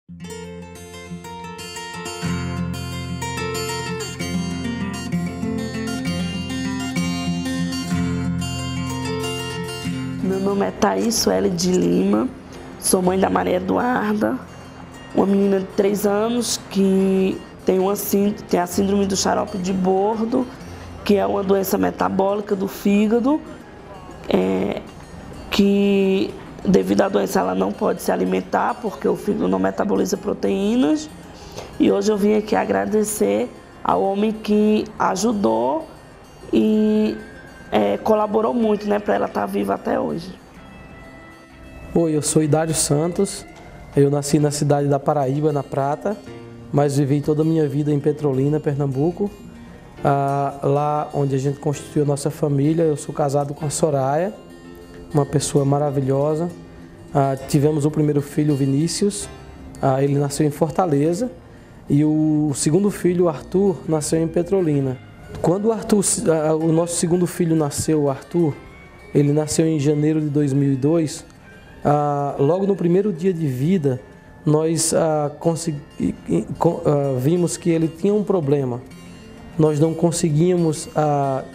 Meu nome é Thaís Sueli de Lima, sou mãe da Maria Eduarda, uma menina de 3 anos que tem a síndrome do xarope de bordo, que é uma doença metabólica do fígado, que devido à doença ela não pode se alimentar porque o fígado não metaboliza proteínas. E hoje eu vim aqui agradecer ao homem que ajudou e colaborou muito, né, para ela estar viva até hoje. Oi, eu sou Hidário Santos, eu nasci na cidade da Paraíba, na Prata, mas vivi toda a minha vida em Petrolina, Pernambuco, lá onde a gente constituiu nossa família. Eu sou casado com a Soraya, uma pessoa maravilhosa. Tivemos o primeiro filho, o Vinícius, ele nasceu em Fortaleza, e o segundo filho, o Arthur, nasceu em Petrolina. Quando o nosso segundo filho nasceu, o Arthur, ele nasceu em janeiro de 2002, logo no primeiro dia de vida, nós vimos que ele tinha um problema. Nós não conseguíamos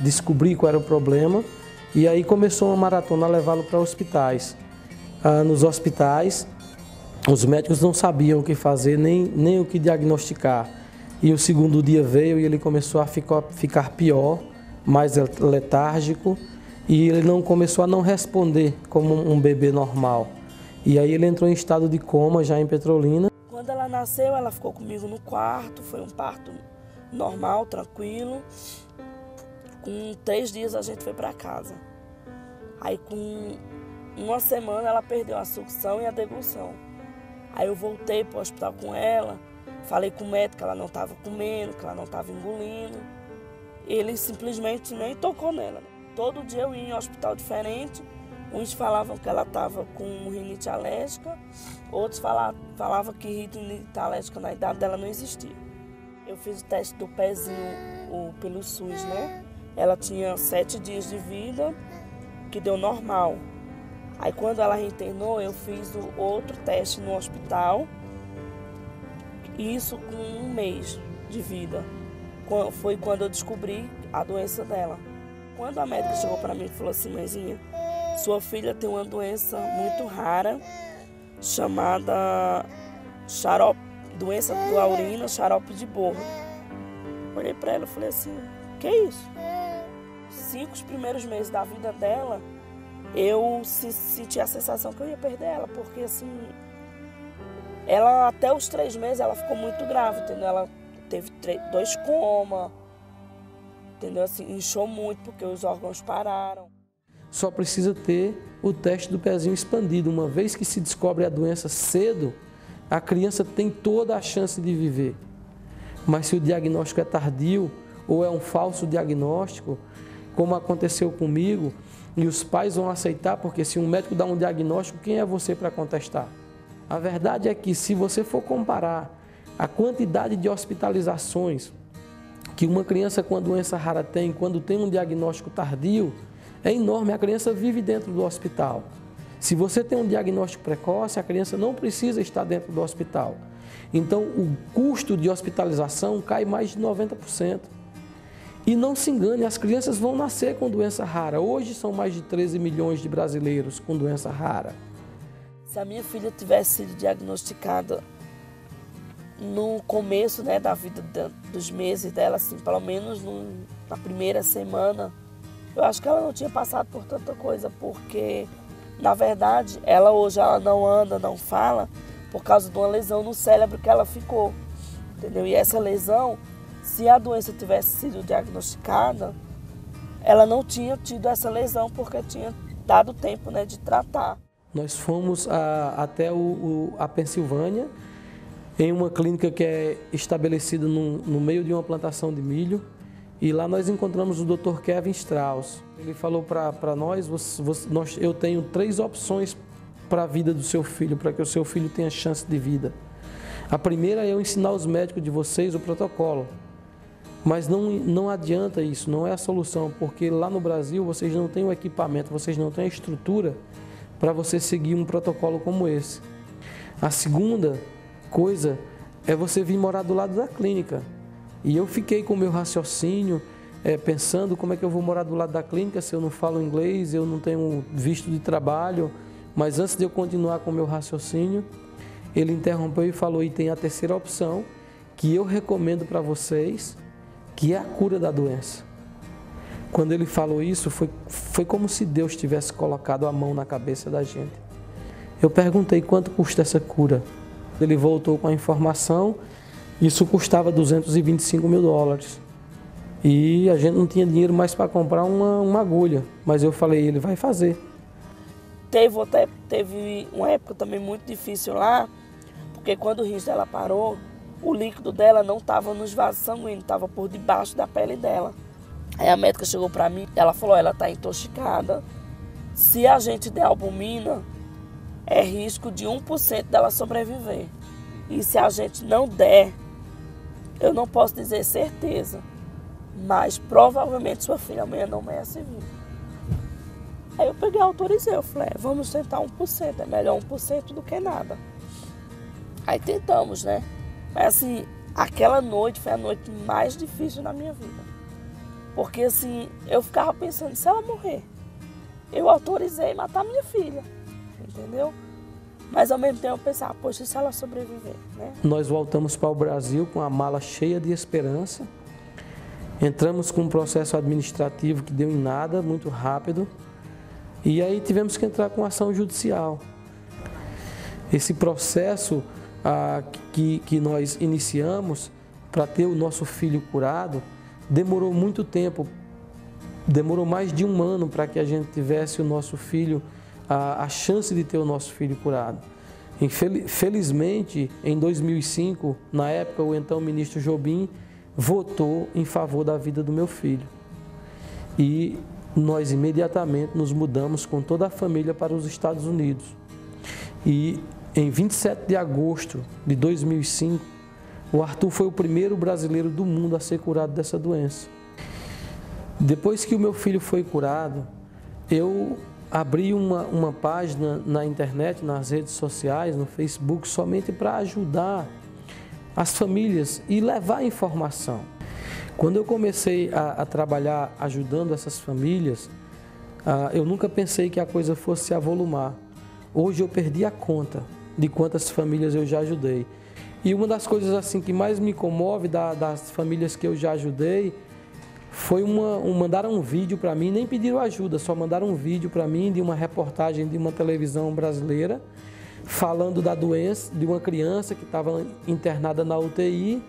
descobrir qual era o problema, e aí começou uma maratona a levá-lo para hospitais. Nos hospitais, os médicos não sabiam o que fazer, nem o que diagnosticar. E o segundo dia veio e ele começou a ficar pior, mais letárgico, e ele começou a não responder como um bebê normal. E aí ele entrou em estado de coma já em Petrolina. Quando ela nasceu, ela ficou comigo no quarto, foi um parto normal, tranquilo. Com 3 dias a gente foi para casa. Aí com 1 semana ela perdeu a sucção e a deglução. Aí eu voltei para o hospital com ela. Falei com o médico que ela não estava comendo, que ela não estava engolindo. Ele simplesmente nem tocou nela. Todo dia eu ia em um hospital diferente. Uns falavam que ela estava com rinite alérgica, outros falavam que rinite alérgica na idade dela não existia. Eu fiz o teste do pezinho pelo SUS, né? Ela tinha 7 dias de vida, que deu normal. Aí quando ela reinternou, eu fiz o outro teste no hospital. Isso com 1 mês de vida. Foi quando eu descobri a doença dela. Quando a médica chegou para mim e falou assim: mãezinha, sua filha tem uma doença muito rara, chamada doença da urina, xarope de bordo. Olhei para ela e falei assim: que é isso? 5 primeiros meses da vida dela, eu senti a sensação que eu ia perder ela, porque assim, ela até os 3 meses ela ficou muito grave, entendeu? Ela teve 2 comas, entendeu? Assim, inchou muito porque os órgãos pararam. Só precisa ter o teste do pezinho expandido. Uma vez que se descobre a doença cedo, a criança tem toda a chance de viver. Mas se o diagnóstico é tardio ou é um falso diagnóstico, como aconteceu comigo, e os pais vão aceitar, porque se um médico dá um diagnóstico, quem é você para contestar? A verdade é que se você for comparar a quantidade de hospitalizações que uma criança com a doença rara tem, quando tem um diagnóstico tardio, é enorme. A criança vive dentro do hospital. Se você tem um diagnóstico precoce, a criança não precisa estar dentro do hospital. Então, o custo de hospitalização cai mais de 90%. E não se engane, as crianças vão nascer com doença rara. Hoje são mais de 13 milhões de brasileiros com doença rara. Se a minha filha tivesse sido diagnosticada no começo, né, da vida dos meses dela, assim, pelo menos na primeira semana, eu acho que ela não tinha passado por tanta coisa, porque, na verdade, hoje ela não anda, não fala, por causa de uma lesão no cérebro que ela ficou, entendeu? E essa lesão, se a doença tivesse sido diagnosticada, ela não tinha tido essa lesão, porque tinha dado tempo, né, de tratar. Nós fomos até a Pensilvânia, em uma clínica que é estabelecida no meio de uma plantação de milho, e lá nós encontramos o Dr. Kevin Strauss. Ele falou para nós: eu tenho 3 opções para a vida do seu filho, para que o seu filho tenha chance de vida. A primeira é eu ensinar os médicos de vocês o protocolo, mas não adianta isso, não é a solução, porque lá no Brasil vocês não têm o equipamento, vocês não têm a estrutura para você seguir um protocolo como esse. A segunda coisa é você vir morar do lado da clínica. E eu fiquei com o meu raciocínio, pensando como é que eu vou morar do lado da clínica se eu não falo inglês, eu não tenho visto de trabalho. Mas antes de eu continuar com o meu raciocínio, ele interrompeu e falou, e tem a terceira opção, que eu recomendo para vocês, que é a cura da doença. Quando ele falou isso, foi como se Deus tivesse colocado a mão na cabeça da gente. Eu perguntei quanto custa essa cura. Ele voltou com a informação, isso custava $225 mil. E a gente não tinha dinheiro mais para comprar uma agulha, mas eu falei, ele vai fazer. Teve uma época também muito difícil lá, porque quando o rins dela parou, o líquido dela não estava nos vasos sanguíneos, estava por debaixo da pele dela. Aí a médica chegou para mim, ela falou, ela está intoxicada. Se a gente der albumina, é risco de 1% dela sobreviver. E se a gente não der, eu não posso dizer certeza, mas provavelmente sua filha amanhã não merece vir. Aí eu peguei e autorizei, eu falei, vamos tentar 1%, é melhor 1% do que nada. Aí tentamos, né? Mas assim, aquela noite foi a noite mais difícil da minha vida. Porque assim, eu ficava pensando, se ela morrer, eu autorizei matar minha filha, entendeu? Mas ao mesmo tempo eu pensava, poxa, se ela sobreviver, né? Nós voltamos para o Brasil com a mala cheia de esperança. Entramos com um processo administrativo que deu em nada, muito rápido. E aí tivemos que entrar com ação judicial. Esse processo que nós iniciamos para ter o nosso filho curado, demorou muito tempo, demorou mais de 1 ano para que a gente tivesse o nosso filho, a chance de ter o nosso filho curado. Felizmente, em 2005, na época, o então ministro Jobim votou em favor da vida do meu filho. E nós imediatamente nos mudamos com toda a família para os Estados Unidos. E em 27 de agosto de 2005, o Arthur foi o primeiro brasileiro do mundo a ser curado dessa doença. Depois que o meu filho foi curado, eu abri uma página na internet, nas redes sociais, no Facebook, somente para ajudar as famílias e levar informação. Quando eu comecei a trabalhar ajudando essas famílias, eu nunca pensei que a coisa fosse se avolumar. Hoje eu perdi a conta de quantas famílias eu já ajudei. E uma das coisas assim que mais me comove das famílias que eu já ajudei foi mandaram um vídeo para mim, nem pediram ajuda, só mandaram um vídeo para mim de uma reportagem de uma televisão brasileira falando da doença de uma criança que estava internada na UTI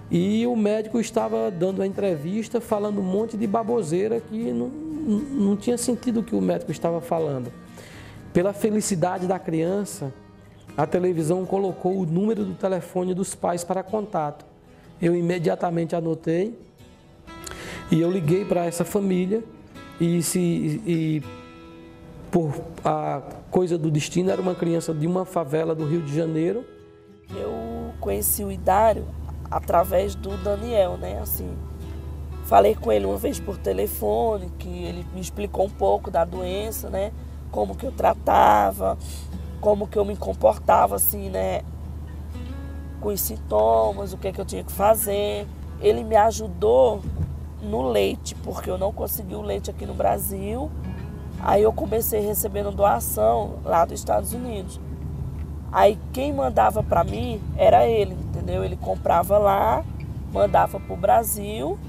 e o médico estava dando a entrevista falando um monte de baboseira que não tinha sentido o que o médico estava falando. Pela felicidade da criança, a televisão colocou o número do telefone dos pais para contato. Eu imediatamente anotei e eu liguei para essa família e por a coisa do destino, era uma criança de uma favela do Rio de Janeiro. Eu conheci o Idário através do Daniel, né? Assim, falei com ele uma vez por telefone, que ele me explicou um pouco da doença, né? Como que eu tratava, como que eu me comportava, assim, né? Com os sintomas, o que é que eu tinha que fazer. Ele me ajudou no leite, porque eu não consegui o leite aqui no Brasil. Aí eu comecei recebendo doação lá dos Estados Unidos. Aí quem mandava para mim era ele, entendeu? Ele comprava lá, mandava para o Brasil,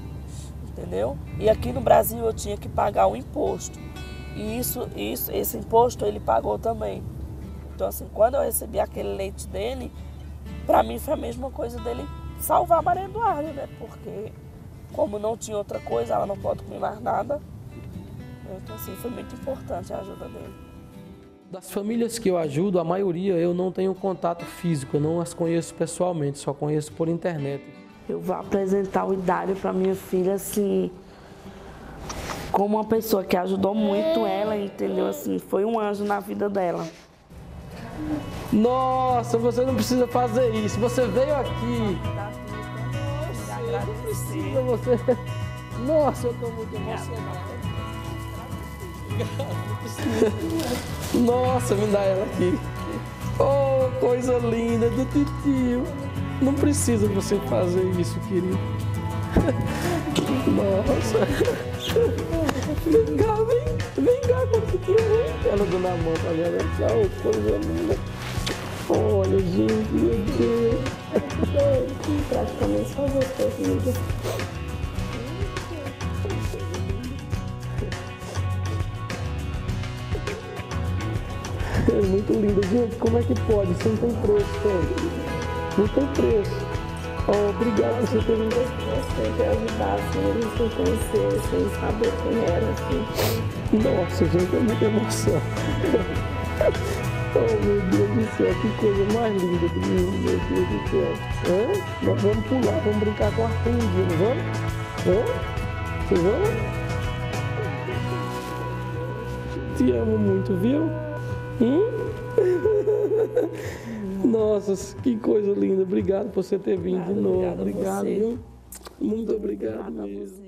entendeu? E aqui no Brasil eu tinha que pagar o imposto. E esse imposto ele pagou também. Então assim, quando eu recebi aquele leite dele, para mim foi a mesma coisa dele salvar a Maria Eduarda, né? Porque como não tinha outra coisa, ela não pode comer mais nada. Então assim, foi muito importante a ajuda dele. Das famílias que eu ajudo, a maioria eu não tenho contato físico, eu não as conheço pessoalmente, só conheço por internet. Eu vou apresentar o Idário para minha filha, assim, como uma pessoa que ajudou muito ela, entendeu? Assim, foi um anjo na vida dela. Nossa, você não precisa fazer isso, você veio aqui. Nossa, não precisa você. Nossa, eu tô muito emocionado. Nossa, me dá ela aqui. Oh, coisa linda do titio. Não precisa você fazer isso, querido. Nossa. Vem cá com o titio. Ela dando a mão pra mim, olha só, coisa linda. Olha, gente, meu Deus. Praticamente só você comigo. É muito linda. Gente, como é que pode? Isso não tem preço, gente. Não tem preço. Oh, obrigado por você ter vindo. Você ter ajudado, assim, eles sem conhecer, sem saber quem era, assim. Nossa, gente, é muita emoção. Oh, meu Deus do céu, que coisa mais linda do mundo, meu Deus do céu. Nós vamos pular, vamos brincar com a Arthur um dia, não vamos? Vocês vão? Te amo muito, viu? Nossa, que coisa linda. Obrigado por você ter vindo de novo. Obrigado, viu? Muito obrigado mesmo.